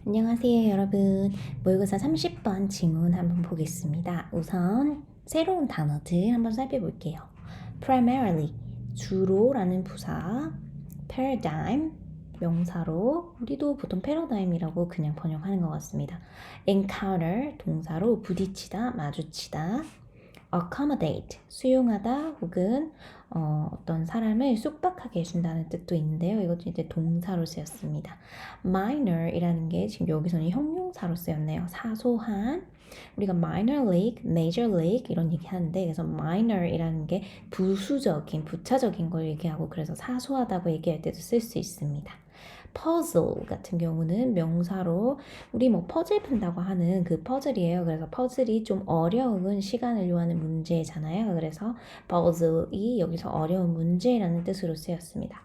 안녕하세요, 여러분. 모의고사 30번 지문 한번 보겠습니다. 우선 새로운 단어들 한번 살펴볼게요. primarily, 주로라는 부사, paradigm, 명사로, 우리도 보통 paradigm이라고 그냥 번역하는 것 같습니다. encounter, 동사로 부딪히다, 마주치다, accommodate, 수용하다 혹은 어떤 사람을 쑥박하게 해준다는 뜻도 있는데요. 이것도 이제 동사로 쓰였습니다. minor이라는 게 지금 여기서는 형용사로 쓰였네요. 사소한. 우리가 minor league, major league 이런 얘기 하는데 그래서 minor이라는 게 부수적인, 부차적인 걸 얘기하고 그래서 사소하다고 얘기할 때도 쓸 수 있습니다. puzzle 같은 경우는 명사로 우리 뭐 퍼즐 푼다고 하는 그 퍼즐이에요. 그래서 퍼즐이 좀 어려운 시간을 요하는 문제잖아요. 그래서 puzzle이 여기서 어려운 문제라는 뜻으로 쓰였습니다.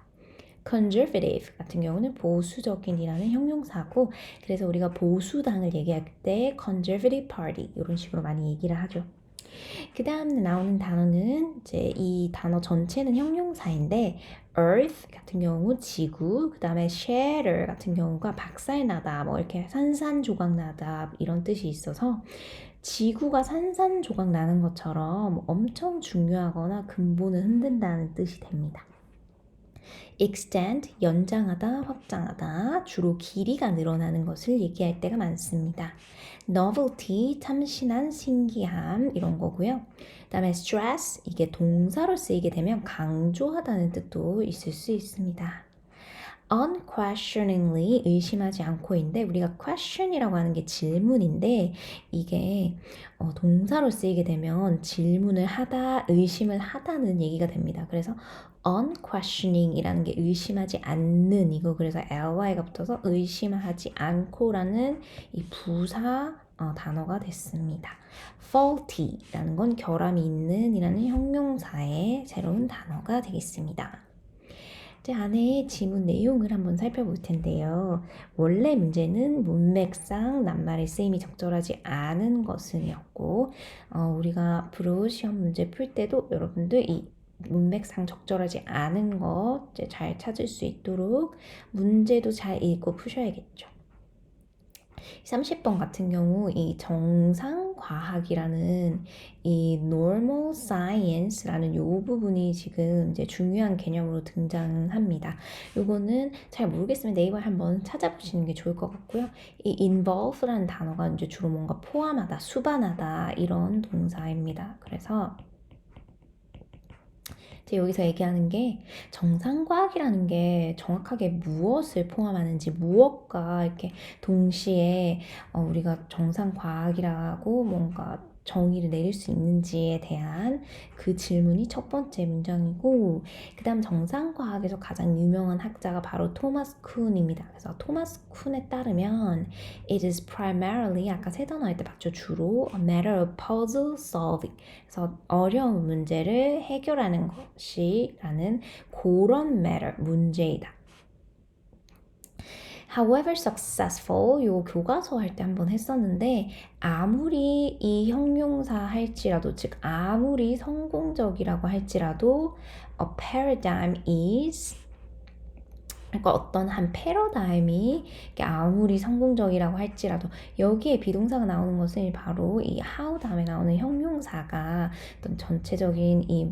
conservative 같은 경우는 보수적인이라는 형용사고 그래서 우리가 보수당을 얘기할 때 conservative party 이런 식으로 많이 얘기를 하죠. 그 다음 나오는 단어는 이제 이 단어 전체는 형용사인데 earth 같은 경우 지구, 그 다음에 shatter 같은 경우가 박살나다, 뭐 이렇게 산산조각나다 이런 뜻이 있어서 지구가 산산조각 나는 것처럼 엄청 중요하거나 근본을 흔든다는 뜻이 됩니다. extend, 연장하다, 확장하다, 주로 길이가 늘어나는 것을 얘기할 때가 많습니다. novelty, 참신한, 신기함 이런 거고요. 그 다음에 stress, 이게 동사로 쓰이게 되면 강조하다는 뜻도 있을 수 있습니다. unquestioningly, 의심하지 않고인데 우리가 question이라고 하는 게 질문인데 이게 동사로 쓰이게 되면 질문을 하다, 의심을 하다는 얘기가 됩니다. 그래서 unquestioning이라는 게 의심하지 않는 이거 그래서 ly가 붙어서 의심하지 않고라는 이 부사 단어가 됐습니다. faulty라는 건 결함이 있는 이라는 형용사의 새로운 단어가 되겠습니다. 이제 안에 지문 내용을 한번 살펴볼 텐데요. 원래 문제는 문맥상 낱말의 쓰임이 적절하지 않은 것은이었고 우리가 앞으로 시험 문제 풀 때도 여러분들 이 문맥상 적절하지 않은 것 잘 찾을 수 있도록 문제도 잘 읽고 푸셔야겠죠. 30번 같은 경우 이 정상과학이라는 이 normal science라는 요 부분이 지금 이제 중요한 개념으로 등장합니다. 요거는 잘 모르겠으면 네이버에 한번 찾아보시는 게 좋을 것 같고요. 이 involve라는 단어가 이제 주로 뭔가 포함하다, 수반하다 이런 동사입니다. 그래서 여기서 얘기하는 게 정상과학이라는 게 정확하게 무엇을 포함하는지 무엇과 이렇게 동시에 우리가 정상과학이라고 뭔가 정의를 내릴 수 있는지에 대한 그 질문이 첫 번째 문장이고 그 다음 정상과학에서 가장 유명한 학자가 바로 토마스 쿤입니다. 그래서 토마스 쿤에 따르면 It is primarily 아까 세 단어 할 때 봤죠. 주로 a matter of puzzle solving 그래서 어려운 문제를 해결하는 것이라는 그런 matter, 문제이다. However successful, 요 교과서 할 때 한번 했었는데 아무리 이 형용사 할지라도 즉 아무리 성공적이라고 할지라도 a paradigm is 그러니까 어떤 한 패러다임이 아무리 성공적이라고 할지라도 여기에 비동사가 나오는 것은 바로 이 how 다음에 나오는 형용사가 어떤 전체적인 이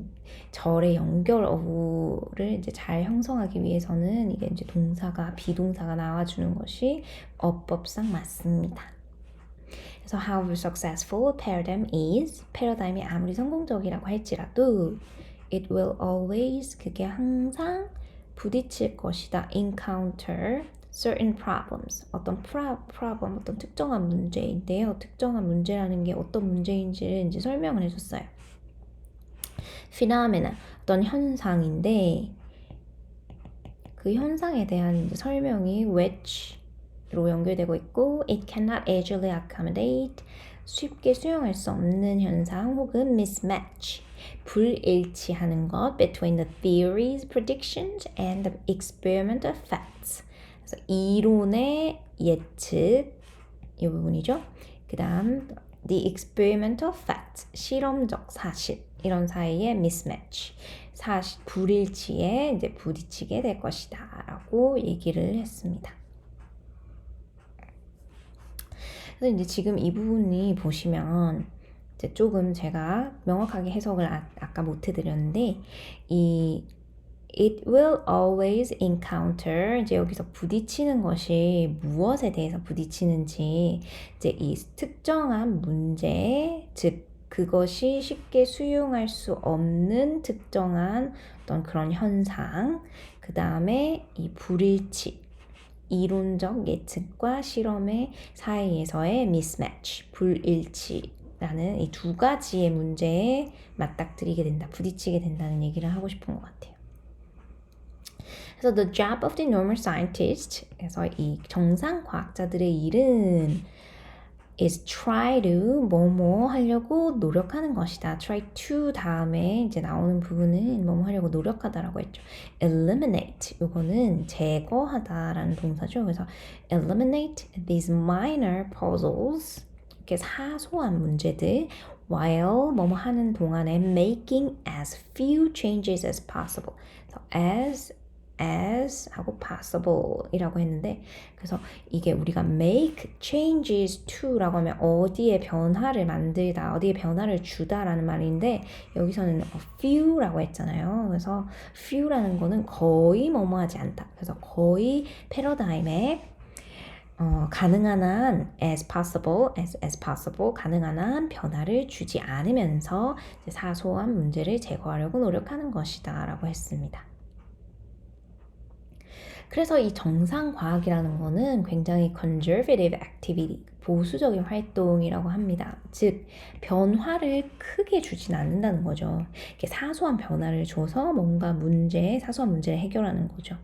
절의 연결 어구를 이제 잘 형성하기 위해서는 이게 이제 동사가 비동사가 나와주는 것이 어법상 맞습니다. 그래서 however successful paradigm is 패러다임이 아무리 성공적이라고 할지라도 it will always 그게 항상 부딪힐 것이다. encounter certain problems. 어떤 problem, 어떤 특정한 문제인데요. 특정한 문제라는 게 어떤 문제인지를 이제 설명을 해줬어요. phenomena, 어떤 현상인데 그 현상에 대한 이제 설명이 which로 연결되고 있고 it cannot easily accommodate 쉽게 수용할 수 없는 현상 혹은 mismatch 불일치하는 것 between the theory's predictions and the experimental facts. 그래서 이론의 예측 이 부분이죠. 그 다음 the experimental facts 실험적 사실 이런 사이의 mismatch 사실 불일치에 이제 부딪히게 될 것이다라고 얘기를 했습니다. 그래서 이제 지금 이 부분이 보시면 이제 조금 제가 명확하게 해석을 아까 못 해드렸는데 이 It will always encounter 이제 여기서 부딪히는 것이 무엇에 대해서 부딪히는지 이제 이 특정한 문제 즉 그것이 쉽게 수용할 수 없는 특정한 어떤 그런 현상 그 다음에 이 불일치 이론적 예측과 실험의 사이에서의 mismatch 불일치라는 이 두 가지의 문제에 맞닥뜨리게 된다 부딪히게 된다는 얘기를 하고 싶은 것 같아요. 그래서 the job of the normal scientist 그래서 이 정상 과학자들의 일은 is try to 뭐뭐 하려고 노력하는 것이다. try to 다음에 이제 나오는 부분은 뭐뭐 하려고 노력하다라고 했죠. eliminate 요거는 제거하다라는 동사죠. 그래서 eliminate these minor puzzles 이렇게 사소한 문제들 while 뭐뭐 하는 동안에 making as few changes as possible. 그래서 as 하고 possible 이라고 했는데 그래서 이게 우리가 make changes to 라고 하면 어디에 변화를 만들다 어디에 변화를 주다 라는 말인데 여기서는 a few 라고 했잖아요. 그래서 few라는 거는 거의 뭐뭐 하지 않다. 그래서 거의 패러다임에 가능한 한 as possible 가능한 한 변화를 주지 않으면서 사소한 문제를 제거하려고 노력하는 것이다 라고 했습니다. 그래서 이 정상과학이라는 거는 굉장히 conservative activity, 보수적인 활동이라고 합니다. 즉, 변화를 크게 주진 않는다는 거죠. 이렇게 사소한 변화를 줘서 뭔가 사소한 문제를 해결하는 거죠.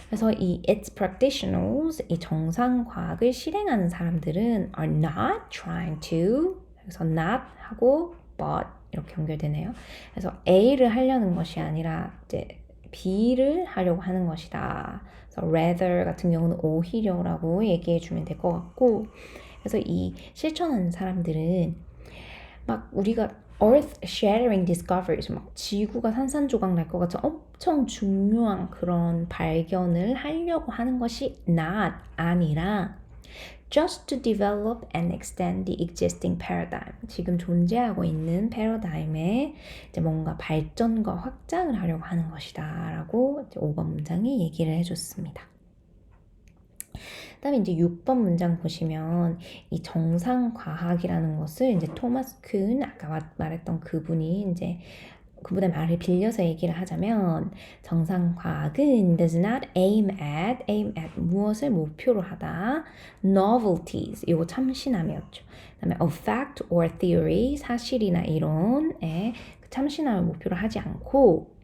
그래서 이 its practitioners, 이 정상과학을 실행하는 사람들은 are not trying to, 그래서 not 하고 but 이렇게 연결되네요. 그래서 A를 하려는 것이 아니라 이제 B를 하려고 하는 것이다. 그래서 rather 같은 경우는 오히려라고 얘기해 주면 될 것 같고 그래서 이 실천하는 사람들은 막 우리가 earth shattering discoveries 막 지구가 산산조각 날 것 같은 엄청 중요한 그런 발견을 하려고 하는 것이 not 아니라 just to develop and extend the existing paradigm. 지금 존재하고 있는 패러다임에 이제 뭔가 발전과 확장을 하려고 하는 것이다 라고 5번 문장이 얘기를 해줬습니다. 그다음에 이제 6번 문장 보시면 이 정상과학이라는 것을 이제 토마스 쿤 아까 말했던 그분이 이제 그분의 말을 빌려서 얘기를 하자면 정상과학은 does not aim at 무엇을 목표로 하다 novelties 이거 참신함이었죠. 그다음에 a fact or theory 사실이나 이론에 참신함을 목표로 하지 않고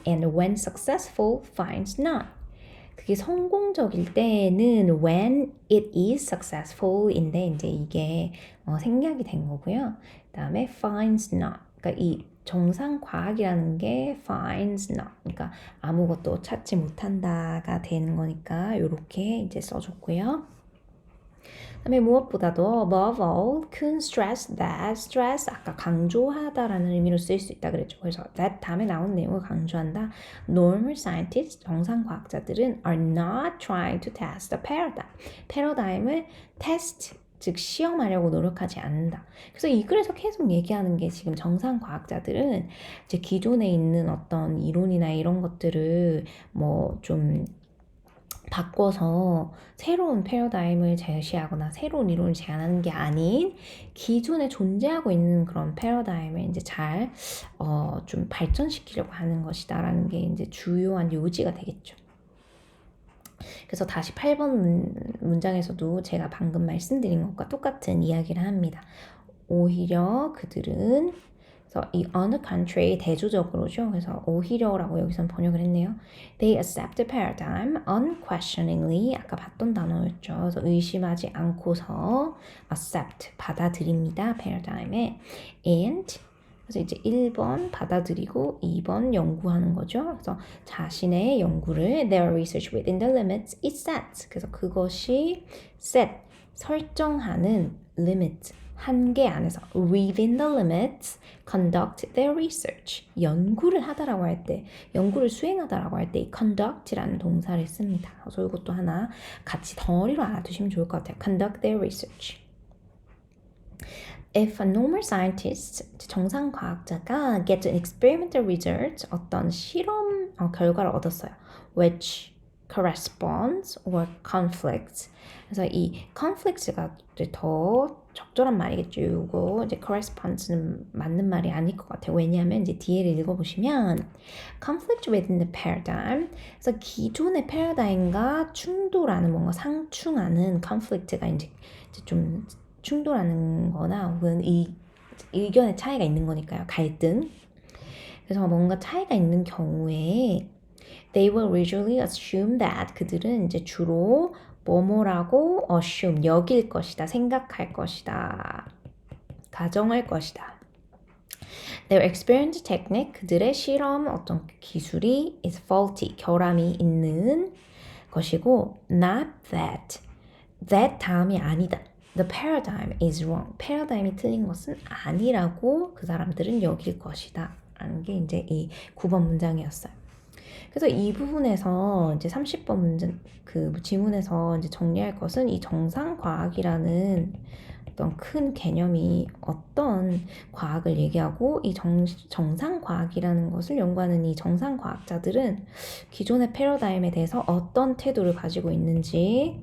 and when successful finds none 그게 성공적일 때는 when it is successful인데 이제 이게 생략이 된 거고요. 그다음에 finds not 그러니까 이 정상 과학이라는 게 finds not 그러니까 아무것도 찾지 못한다가 되는 거니까 이렇게 이제 써줬고요. 그다음에 무엇보다도 above all 큰 stress 아까 강조하다라는 의미로 쓸 수 있다 그랬죠. 그래서 that 다음에 나온 내용을 강조한다. Normal scientists 정상 과학자들은 are not trying to test the paradigm. 패러다임을 test 즉 시험하려고 노력하지 않는다. 그래서 이 글에서 계속 얘기하는 게 지금 정상 과학자들은 이제 기존에 있는 어떤 이론이나 이런 것들을 뭐 좀 바꿔서 새로운 패러다임을 제시하거나 새로운 이론을 제안하는 게 아닌 기존에 존재하고 있는 그런 패러다임을 이제 잘 좀 발전시키려고 하는 것이다라는 게 이제 주요한 요지가 되겠죠. 그래서 다시 8번 문장에서도 제가 방금 말씀드린 것과 똑같은 이야기를 합니다. 오히려 그들은 그래서 이 on the contrary 대조적으로죠. 그래서 오히려라고 여기서는 번역을 했네요. They accept the paradigm unquestioningly 아까 봤던 단어였죠. 그래서 의심하지 않고서 accept 받아들입니다. paradigm에 and 그래서 이제 1번 받아들이고 2번 연구하는 거죠. 그래서 자신의 연구를 their research within the limits it sets. 그래서 그것이 set 설정하는 limit 한계 안에서 within the limits conduct their research 연구를 하다라고 할 때 연구를 수행하다라고 할 때 이 conduct라는 동사를 씁니다. 그래서 이것도 하나 같이 덩어리로 알아두시면 좋을 것 같아요. conduct their research If a normal scientist, 정상 과학자가 get an experimental result, 어떤 실험 결과를 얻었어요. Which corresponds or conflicts. 그래서 이 conflicts가 이제 더 적절한 말이겠죠. 이거 이제 corresponds는 맞는 말이 아닐 것 같아요. 왜냐하면 이제 뒤에를 읽어보시면 conflict within the paradigm. 그래서 기존의 패러다임과 충돌하는 뭔가 상충하는 conflict가 이제 좀 충돌하는 거나 혹은 의견의 차이가 있는 거니까요. 갈등. 그래서 뭔가 차이가 있는 경우에 they will usually assume that 그들은 이제 주로 뭐뭐라고 assume 여길 것이다. 생각할 것이다. 가정할 것이다. Their experiment technique 그들의 실험 어떤 기술이 is faulty 결함이 있는 것이고 not that that 다음이 아니다. The paradigm is wrong. 패러다임이 틀린 것은 아니라고 그 사람들은 여길 것이다. 라는 게 이제 이 9번 문장이었어요. 그래서 이 부분에서 이제 30번 문장 그 지문에서 이제 정리할 것은 이 정상과학이라는 어떤 큰 개념이 어떤 과학을 얘기하고 이 정상과학이라는 것을 연구하는 이 정상과학자들은 기존의 패러다임에 대해서 어떤 태도를 가지고 있는지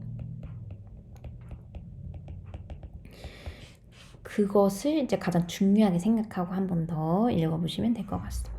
그것을 이제 가장 중요하게 생각하고 한 번 더 읽어보시면 될 것 같습니다.